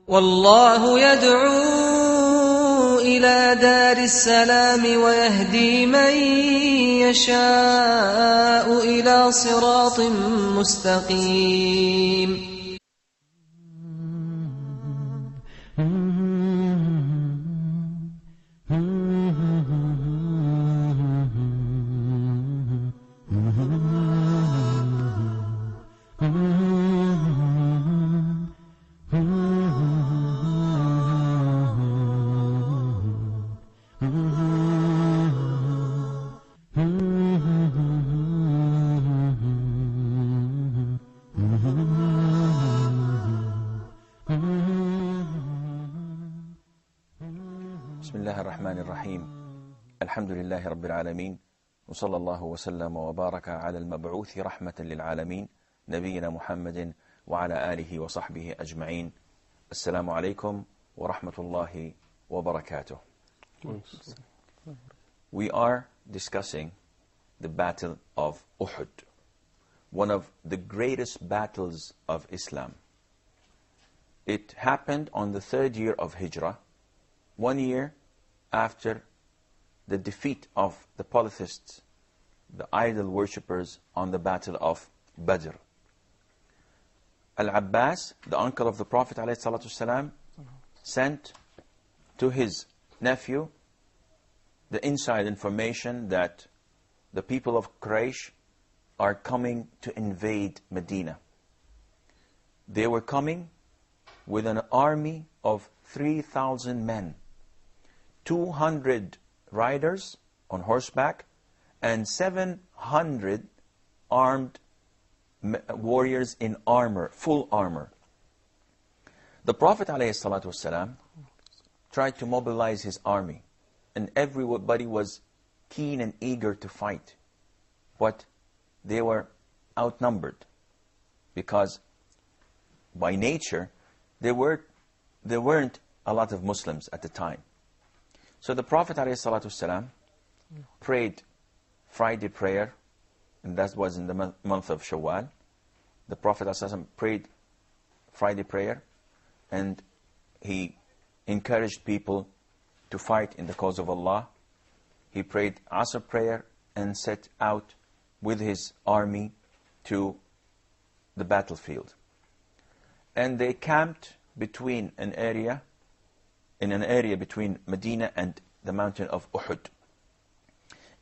والله يدعو إلى دار السلام ويهدي من يشاء إلى صراط مستقيم. بسم الله الرحمن الرحيم. الحمد لله رب العالمين، وصلى الله وسلم وبارك على المبعوث رحمة للعالمين نبينا محمد وعلى آله وصحبه أجمعين. السلام عليكم ورحمة الله وبركاته. We are discussing the battle of Uhud, one of the greatest battles of Islam. It happened on the 3rd year of Hijrah, 1 year after the defeat of the polytheists, the idol worshippers, on the battle of Badr. Al-Abbas, the uncle of the Prophet ﷺ, sent to his nephew the inside information that the people of Quraysh are coming to invade Medina. They were coming with an army of 3,000 men, 200 riders on horseback, and 700 armed warriors in armor, full armor. The Prophet ﷺ tried to mobilize his army, and everybody was keen and eager to fight. But they were outnumbered, because by nature there weren't a lot of Muslims at the time. So the Prophet ﷺ prayed Friday prayer, and that was in the month of Shawwal. The Prophet ﷺ prayed Friday prayer, and he encouraged people to fight in the cause of Allah. He prayed Asr prayer and set out with his army to the battlefield. And they camped between in an area between Medina and the mountain of Uhud.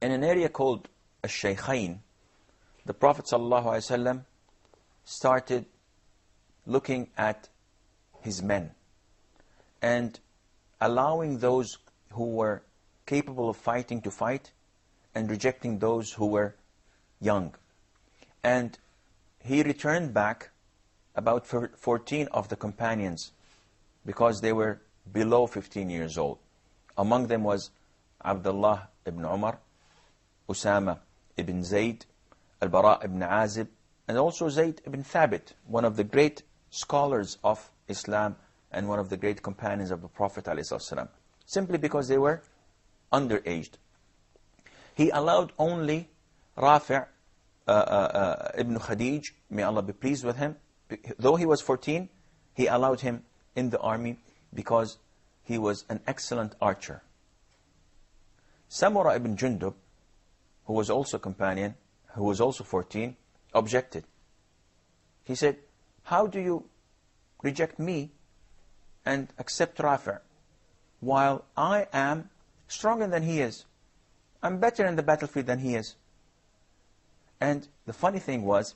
In an area called Al-Shaykhain, the Prophet ﷺ started looking at his men and allowing those who were capable of fighting to fight, and rejecting those who were young. And he returned back about 14 of the companions, because they were below 15 years old. Among them was Abdullah ibn Umar, Usama ibn Zayd, Al-Bara ibn Azib, and also Zayd ibn Thabit, one of the great scholars of Islam and one of the great companions of the Prophet ﷺ, simply because they were underaged. He allowed only Rafi' ibn Khadij, may Allah be pleased with him, though he was 14, he allowed him in the army because he was an excellent archer. Samura ibn Jundub, who was also a companion, who was also 14, objected. He said, how do you reject me and accept Rafi' while I am stronger than he is? I'm better in the battlefield than he is. And the funny thing was,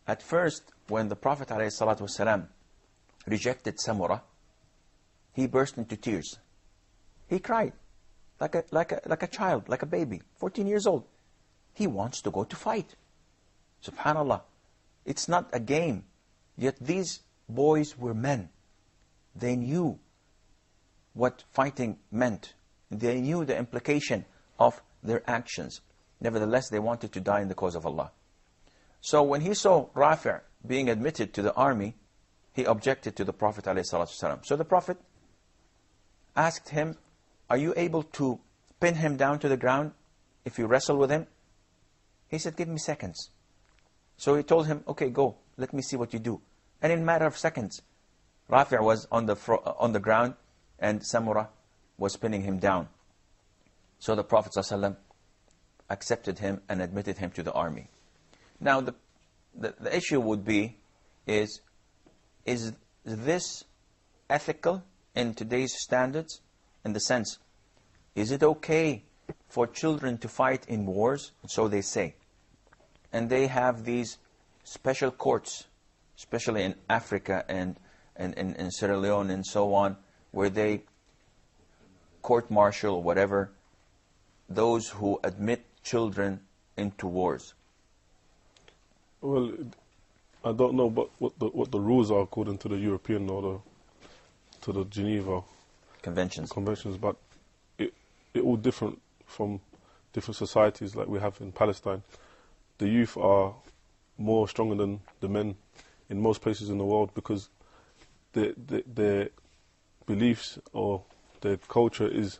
at first, when the Prophet ﷺ rejected Samura, he burst into tears. He cried like a child, like a baby, 14 years old. He wants to go to fight. Subhanallah. It's not a game. Yet these boys were men. They knew what fighting meant. They knew the implication of their actions. Nevertheless, they wanted to die in the cause of Allah. So when he saw Rafi' being admitted to the army, he objected to the Prophet ﷺ. So the Prophet asked him, are you able to pin him down to the ground if you wrestle with him? He said, give me seconds. So he told him, okay, go, let me see what you do. And in a matter of seconds, Rafi' was on the ground and Samurah was pinning him down. So the Prophet ﷺ accepted him and admitted him to the army. Now the issue would be, is this ethical in today's standards? In the sense, is it okay for children to fight in wars? So they say. And they have these special courts, especially in Africa and in Sierra Leone and so on, where they court-martial, whatever, those who admit children into wars. Well, I don't know what the rules are according to the European or to the Geneva Conventions, but it all different from different societies like we have in Palestine. The youth are more stronger than the men in most places in the world because their beliefs or their culture is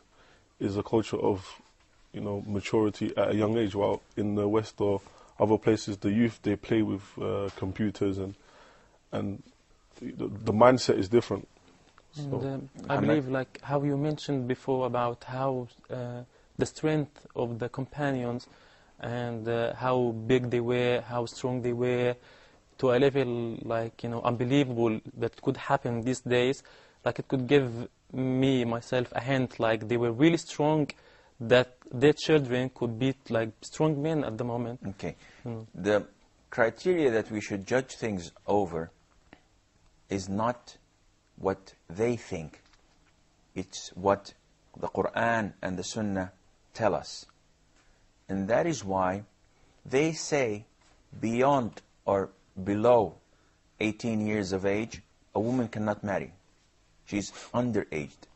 a culture of, you know, maturity at a young age, while in the West or other places the youth, they play with computers and the mindset is different. And I believe, like how you mentioned before about how the strength of the companions and how big they were, how strong they were, to a level like, you know, unbelievable that could happen these days. Like it could give me, myself, a hint like they were really strong, that their children could be like strong men at the moment. Okay. The criteria that we should judge things over is not what they think. It's what the Quran and the Sunnah tell us. And that is why they say beyond or below 18 years of age, a woman cannot marry. She's underaged.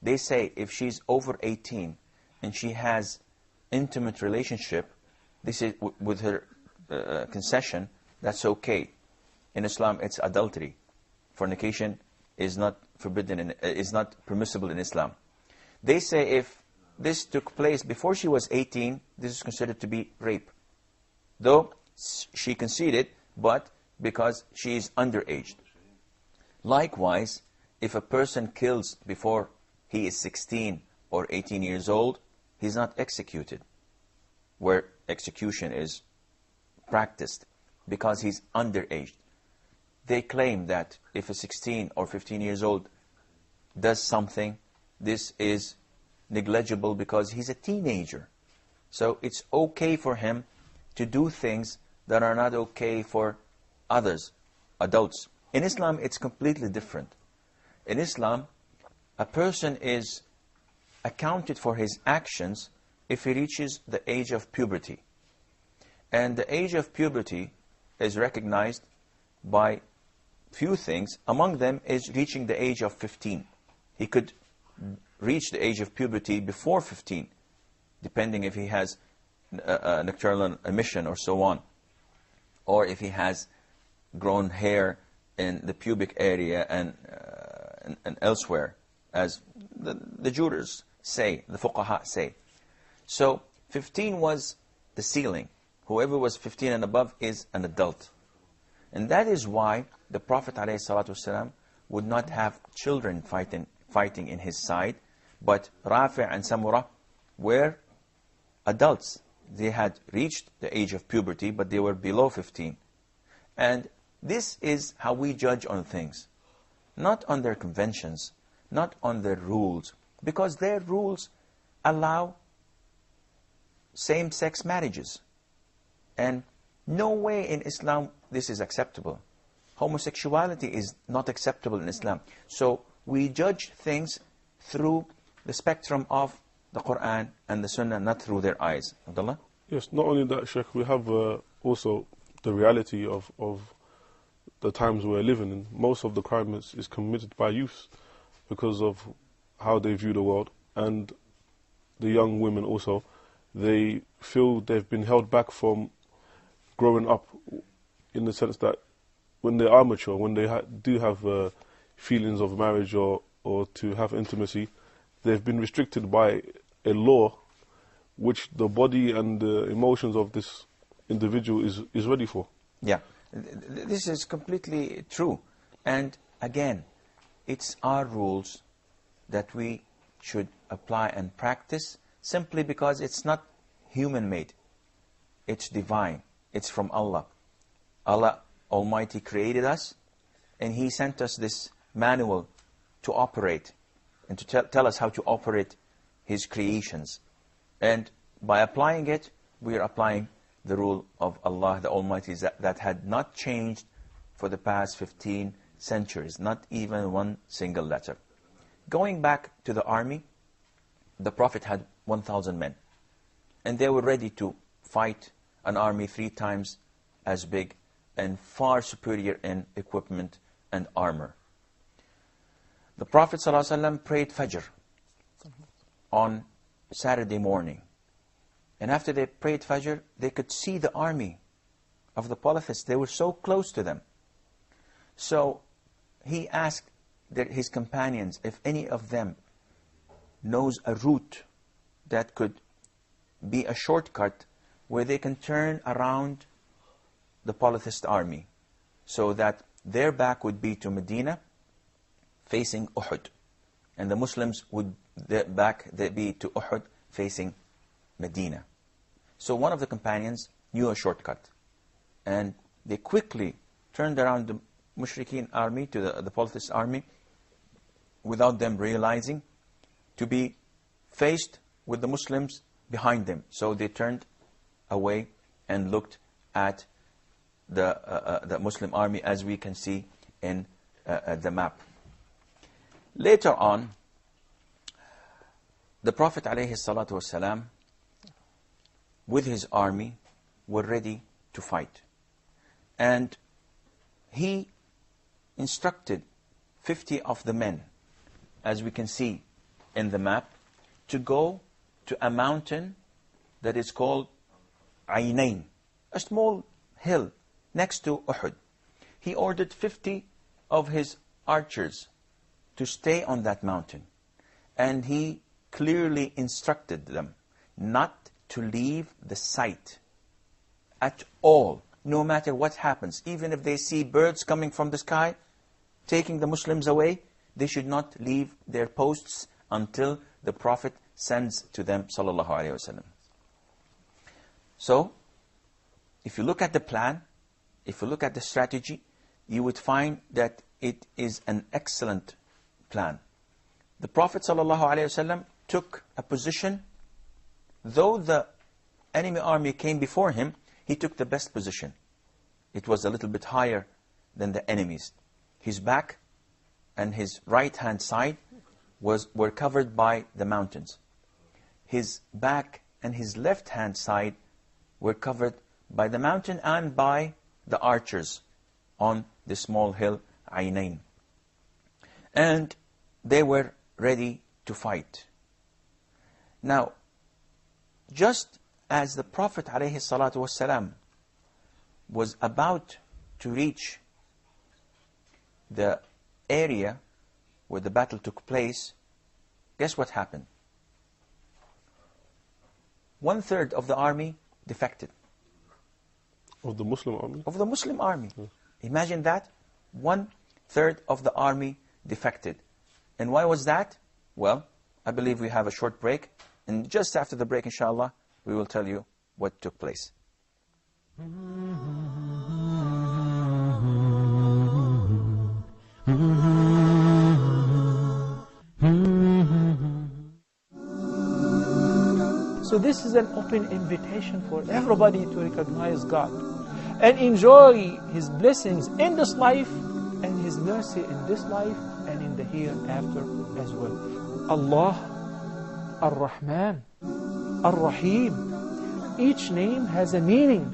They say if she's over 18 and she has intimate relationship, this is with her concession, that's okay. In Islam, it's adultery. Fornication is not forbidden, is not permissible in Islam. They say if this took place before she was 18, this is considered to be rape. Though she conceded, but because she is underaged. Likewise, if a person kills before he is 16 or 18 years old, he's not executed, where execution is practiced, because he's underaged. They claim that if a 16 or 15 years old does something, this is negligible because he's a teenager. So it's okay for him to do things that are not okay for others, adults. In Islam, it's completely different. In Islam, a person is accounted for his actions if he reaches the age of puberty. And the age of puberty is recognized by few things. Among them is reaching the age of 15. He could reach the age of puberty before 15, depending if he has nocturnal emission or so on, or if he has grown hair in the pubic area and elsewhere, as the jurors say, the fuqaha say. So 15 was the ceiling. Whoever was 15 and above is an adult. And that is why the Prophet ﷺ would not have children fighting in his side, but Rafi' and Samurah were adults. They had reached the age of puberty, but they were below 15. And this is how we judge on things. Not on their conventions, not on their rules, because their rules allow same-sex marriages. And no way in Islam this is acceptable. Homosexuality is not acceptable in Islam. So we judge things through the spectrum of the Quran and the Sunnah, not through their eyes. Abdullah? Yes, not only that, Sheikh, we have also the reality of the times we're living in. Most of the crime is committed by youths because of how they view the world. And the young women also, they feel they've been held back from growing up, in the sense that when they are mature, when they do have feelings of marriage or to have intimacy, they've been restricted by a law which the body and the emotions of this individual is ready for. Yeah, this is completely true. And again, it's our rules that we should apply and practice, simply because it's not human-made. It's divine. It's from Allah. Allah Almighty created us, and He sent us this manual to operate and to tell us how to operate His creations. And by applying it, we are applying the rule of Allah the Almighty that had not changed for the past 15 centuries, not even one single letter. Going back to the army, the Prophet had 1,000 men, and they were ready to fight an army 3 times as big and far superior in equipment and armor. The Prophet ﷺ prayed Fajr on Saturday morning. And after they prayed Fajr, they could see the army of the polytheists. They were so close to them. So he asked his companions if any of them knows a route that could be a shortcut where they can turn around the polytheist army, so that their back would be to Medina facing Uhud, and the Muslims would their back be to Uhud facing Medina. So one of the companions knew a shortcut, and they quickly turned around the Mushrikeen army to the polytheist army without them realizing, to be faced with the Muslims behind them. So they turned away and looked at the Muslim army, as we can see in the map. Later on, the Prophet ﷺ with his army were ready to fight, and he instructed 50 of the men, as we can see in the map, to go to a mountain that is called Aynain, a small hill next to Uhud. He ordered 50 of his archers to stay on that mountain, and he clearly instructed them not to leave the site at all, no matter what happens. Even if they see birds coming from the sky, taking the Muslims away, they should not leave their posts until the Prophet sends to them, sallallahu alaihi wasallam. So, if you look at the plan, if you look at the strategy, you would find that it is an excellent plan. The Prophet ﷺ took a position, though the enemy army came before him, he took the best position. It was a little bit higher than the enemies. His back and his right-hand side were covered by the mountains. His back and his left-hand side were covered by the mountain and by the archers on the small hill, Aynain. And they were ready to fight. Now, just as the Prophet ﷺ was about to reach the area where the battle took place, guess what happened? 1/3 of the army defected. Of the Muslim army? Of the Muslim army. Yes. Imagine that. 1/3 of the army defected. And why was that? Well, I believe we have a short break. And just after the break, inshallah, we will tell you what took place. So this is an open invitation for everybody to recognize God and enjoy His blessings in this life and His mercy in this life and in the hereafter as well. Allah, Ar-Rahman, Ar-Rahim. Each name has a meaning.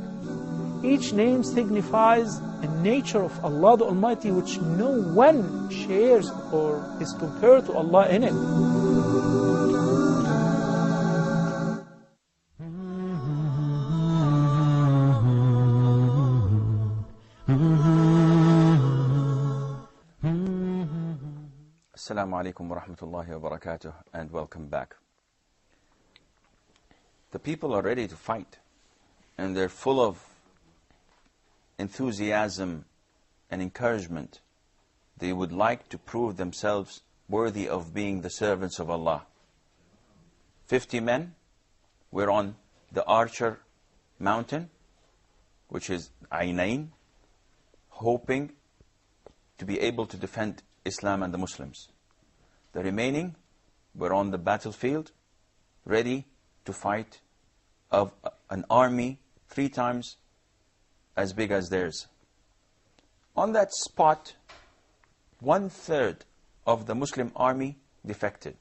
Each name signifies a nature of Allah the Almighty which no one shares or is compared to Allah in it. Assalamu alaikum wa rahmatullahi wa barakatuh, and welcome back. The people are ready to fight, and they're full of enthusiasm and encouragement. They would like to prove themselves worthy of being the servants of Allah. 50 men were on the Archer mountain, which is Ainain, hoping to be able to defend Islam and the Muslims. The remaining were on the battlefield, ready to fight of an army 3 times as big as theirs. On that spot, 1/3 of the Muslim army defected.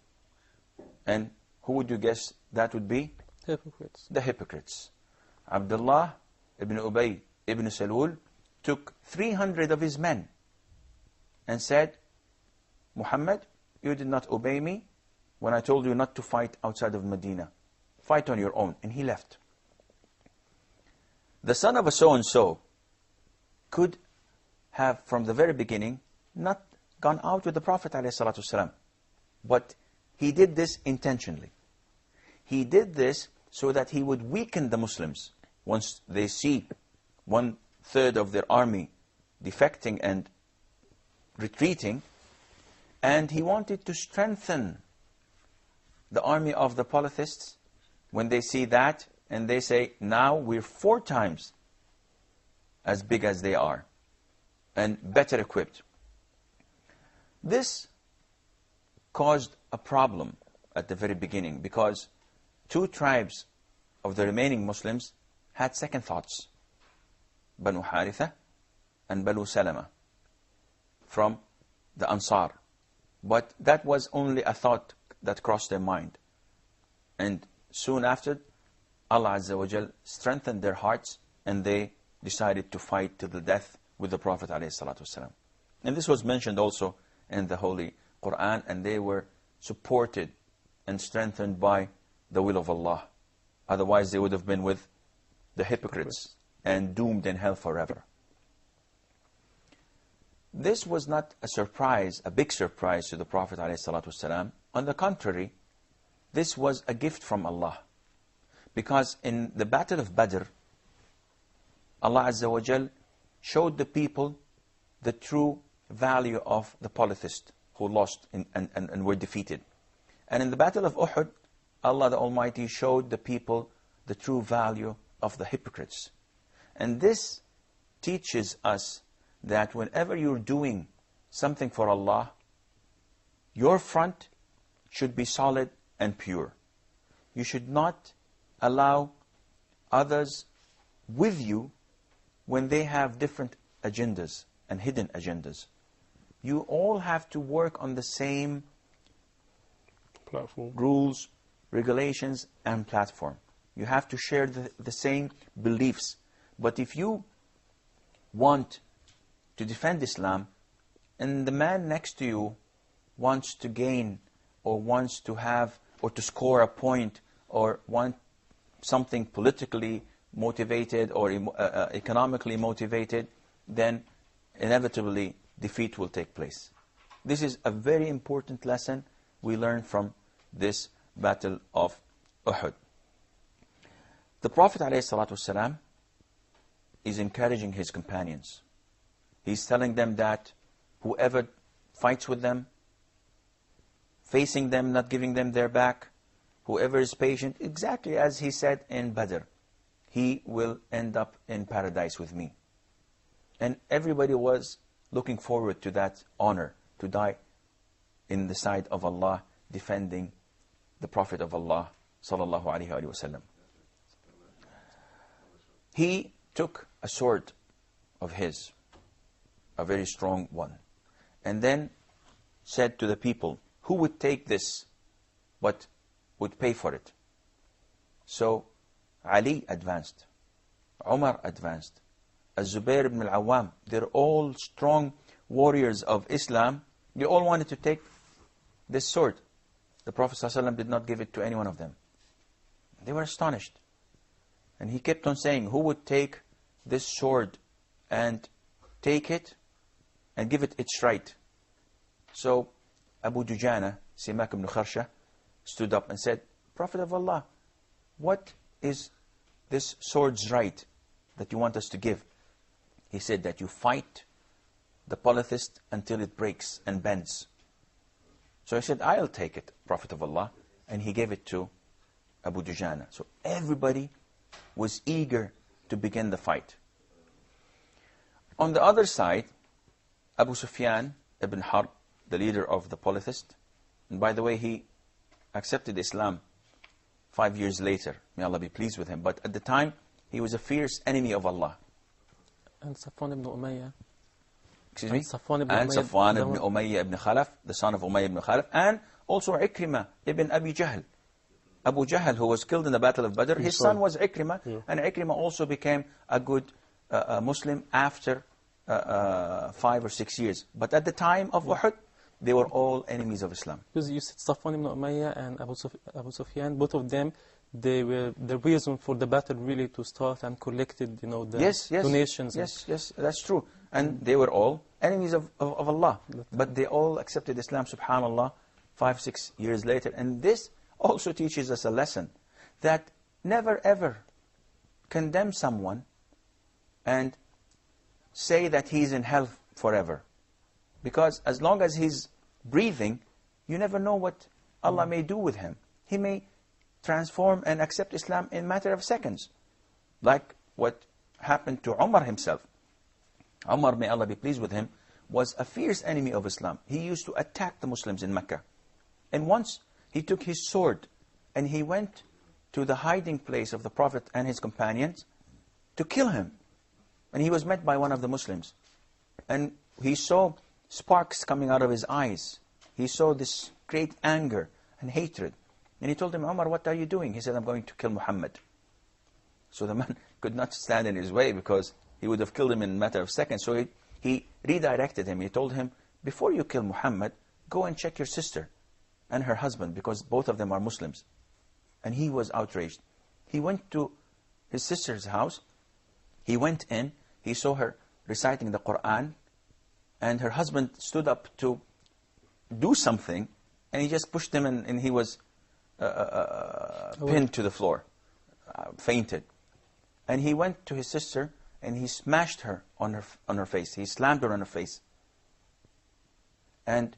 And who would you guess that would be? Hypocrites. The hypocrites. Abdullah ibn Ubay ibn Salul took 300 of his men and said, Muhammad, you did not obey me when I told you not to fight outside of Medina. Fight on your own. And he left. The son of a so-and-so could have, from the very beginning, not gone out with the Prophet ﷺ. But he did this intentionally. He did this so that he would weaken the Muslims. Once they see 1/3 of their army defecting and retreating, and he wanted to strengthen the army of the polytheists. When they see that, and they say, now we're 4 times as big as they are, and better equipped. This caused a problem at the very beginning, because 2 tribes of the remaining Muslims had second thoughts. Banu Haritha and Banu Salama from the Ansar. But that was only a thought that crossed their mind. And soon after, Allah Azza wa Jal strengthened their hearts, and they decided to fight to the death with the Prophet ﷺ. And this was mentioned also in the Holy Quran, and they were supported and strengthened by the will of Allah. Otherwise they would have been with the hypocrites and doomed in hell forever. This was not a surprise, a big surprise to the Prophet ﷺ. On the contrary, this was a gift from Allah. Because in the Battle of Badr, Allah Azza wa Jal showed the people the true value of the polytheists who lost and were defeated. And in the Battle of Uhud, Allah the Almighty showed the people the true value of the hypocrites. And this teaches us that whenever you're doing something for Allah, your front should be solid and pure. You should not allow others with you when they have different agendas and hidden agendas. You all have to work on the same platform, rules, regulations, and platform. You have to share the same beliefs. But if you want to defend Islam, and the man next to you wants to gain, or wants to have, or to score a point, or want something politically motivated or economically motivated, then inevitably defeat will take place. This is a very important lesson we learn from this battle of Uhud. The Prophet ﷺ is encouraging his companions. He's telling them that whoever fights with them, facing them, not giving them their back, whoever is patient, exactly as he said in Badr, he will end up in paradise with me. And everybody was looking forward to that honor, to die in the side of Allah, defending the Prophet of Allah, sallallahu alaihi wasallam. He took a sword of his, a very strong one, and then said to the people, who would take this but would pay for it? So Ali advanced, Umar advanced, Az-Zubair ibn al-Awwam, they're all strong warriors of Islam. They all wanted to take this sword. The Prophet ﷺ did not give it to any one of them. They were astonished. And he kept on saying, who would take this sword and take it and give it its right? So Abu Dujana, Simak ibn Kharsha, stood up and said, Prophet of Allah, what is this sword's right that you want us to give? He said that you fight the polytheist until it breaks and bends. So he said, I'll take it, Prophet of Allah. And he gave it to Abu Dujana. So everybody was eager to begin the fight. On the other side, Abu Sufyan ibn Harb, the leader of the polytheist, and by the way, he accepted Islam 5 years later. May Allah be pleased with him. But at the time, he was a fierce enemy of Allah. And Safwan ibn Umayyah. Excuse me? Safwan ibn And Umayyah, Safwan ibn Umayyah ibn Khalaf, the son of Umayyah ibn Khalaf, and also Ikrimah ibn Abi Jahl. Abu Jahl, who was killed in the Battle of Badr, his son was Ikrimah, and Ikrimah also became a good Muslim after 5 or 6 years. But at the time of Uhud, they were all enemies of Islam. Because you said Safwan ibn Umayyah and Abu Sufyan, both of them, they were the reason for the battle really to start and collected, the donations. Yes, that's true. And they were all enemies of Allah. But they all accepted Islam, subhanAllah, 5, 6 years later. And this also teaches us a lesson that never ever condemn someone and say that he's in hell forever. Because as long as he's breathing, you never know what Allah may do with him. He may transform and accept Islam in a matter of seconds. Like what happened to Umar himself. Umar, may Allah be pleased with him, was a fierce enemy of Islam. He used to attack the Muslims in Mecca. And once he took his sword and he went to the hiding place of the Prophet and his companions to kill him. And he was met by one of the Muslims. And he saw sparks coming out of his eyes. He saw this great anger and hatred. And he told him, Umar, what are you doing? He said, I'm going to kill Muhammad. So the man could not stand in his way because he would have killed him in a matter of seconds. So he redirected him. He told him, before you kill Muhammad, go and check your sister and her husband, because both of them are Muslims. And he was outraged. He went to his sister's house. He went in. He saw her reciting the Quran. And her husband stood up to do something. And he just pushed him and he was pinned to the floor, fainted. And he went to his sister and he smashed her on her face. He slammed her on her face. And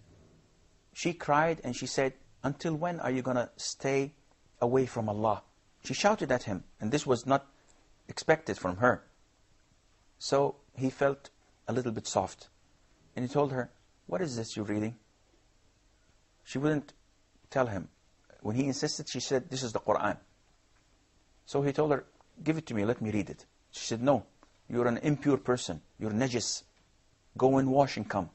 she cried and she said, until when are you going to stay away from Allah? She shouted at him, and this was not expected from her. So he felt a little bit soft. And he told her, what is this you're reading? She wouldn't tell him. When he insisted, she said, this is the Quran. So he told her, give it to me, let me read it. She said, no, you're an impure person. You're najis. Go and wash and come.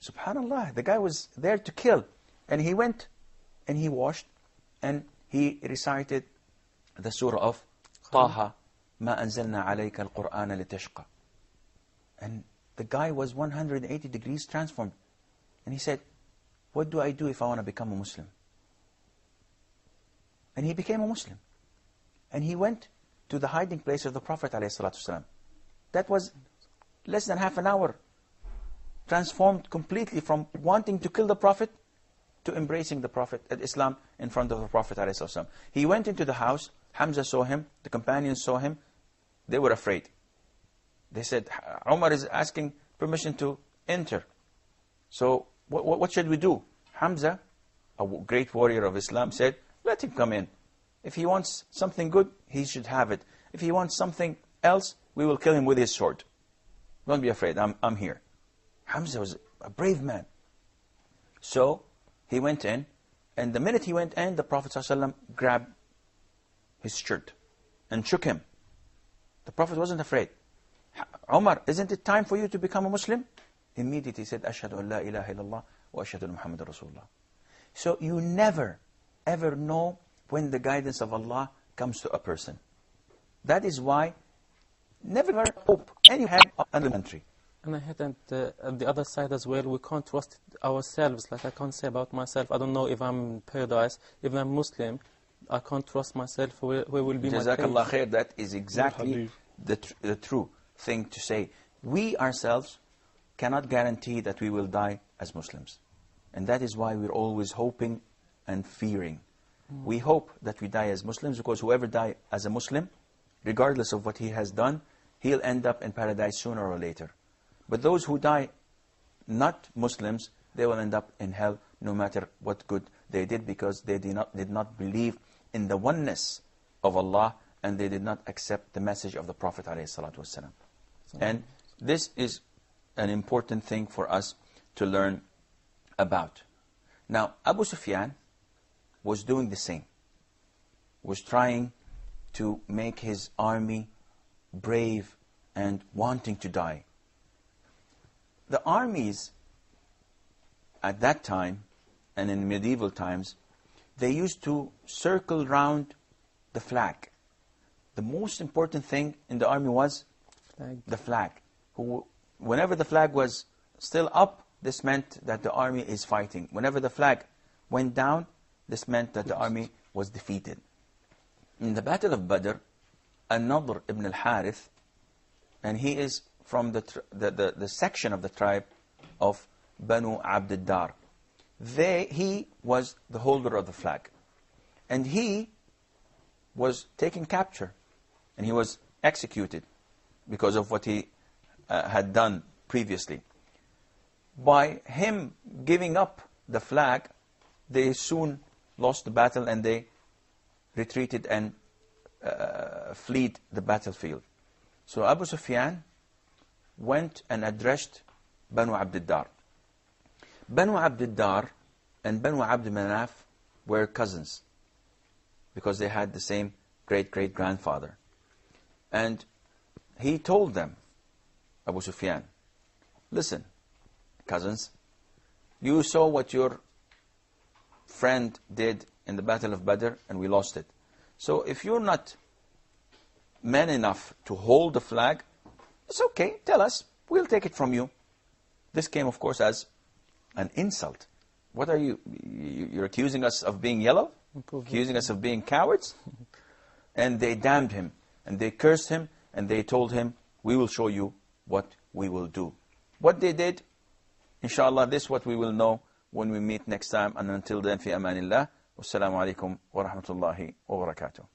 Subhanallah, the guy was there to kill. And he went and he washed and he recited the surah of Taha, Ma anzalna alayka al-Qur'ana litashqa. And the guy was 180 degrees transformed. And he said, what do I do if I want to become a Muslim? And he became a Muslim. And he went to the hiding place of the Prophet ﷺ. That was less than half an hour. Transformed completely from wanting to kill the Prophet to embracing the Prophet, Islam in front of the Prophet ﷺ. He went into the house. Hamza saw him. The companions saw him. They were afraid. They said, Umar is asking permission to enter. So what should we do? Hamza, a great warrior of Islam, said, let him come in. If he wants something good, he should have it. If he wants something else, we will kill him with his sword. Don't be afraid, I'm here. Hamza was a brave man. So he went in, and the minute he went in, the Prophet ﷺ grabbed his shirt and shook him. The Prophet wasn't afraid. Umar, isn't it time for you to become a Muslim? Immediately he said, Ashhadu an la ilaha illallah wa ashhadu anna Muhammadan Rasulullah. So you never, ever know when the guidance of Allah comes to a person. That is why never hope any elementary. And I had at the other side as well, we can't trust ourselves. Like I can't say about myself, I don't know if I'm in paradise. If I'm Muslim, I can't trust myself. Where will be my Jazakallah khair. That is exactly the true thing to say. We ourselves cannot guarantee that we will die as Muslims. And that is why we're always hoping and fearing. We hope that we die as Muslims, because whoever dies as a Muslim, regardless of what he has done, he'll end up in paradise sooner or later. But those who die not Muslims, they will end up in hell no matter what good they did, because they did not believe in the oneness of Allah, and they did not accept the message of the Prophet ﷺ. And this is an important thing for us to learn about. Now, Abu Sufyan was doing the same, was trying to make his army brave and wanting to die. The armies at that time, and in medieval times, they used to circle round the flag. The most important thing in the army was the flag. Whenever the flag was still up, this meant that the army is fighting. Whenever the flag went down, this meant that the army was defeated. In the Battle of Badr, An-Nadr ibn al-Harith, and he is from the section of the tribe of Banu Abd ad-Dar. He was the holder of the flag. And he was taken capture. And he was executed because of what he had done previously. By him giving up the flag, they soon lost the battle and they retreated and fled the battlefield. So Abu Sufyan went and addressed Banu Abd ad-Dar. Banu Abd ad-Dar and Banu Abd Manaf were cousins, because they had the same great-great-grandfather. And he told them, Abu Sufyan, listen, cousins, you saw what your friend did in the Battle of Badr, and we lost it. So if you're not men enough to hold the flag, it's okay, tell us, we'll take it from you. This came, of course, as an insult. What are you? You're accusing us of being yellow? Accusing us of being cowards? And they damned him, and they cursed him, and they told him, we will show you what we will do. What they did, inshallah, this is what we will know when we meet next time. And until then, fi amanillah. Wassalamu alaikum wa rahmatullahi wa barakatuh.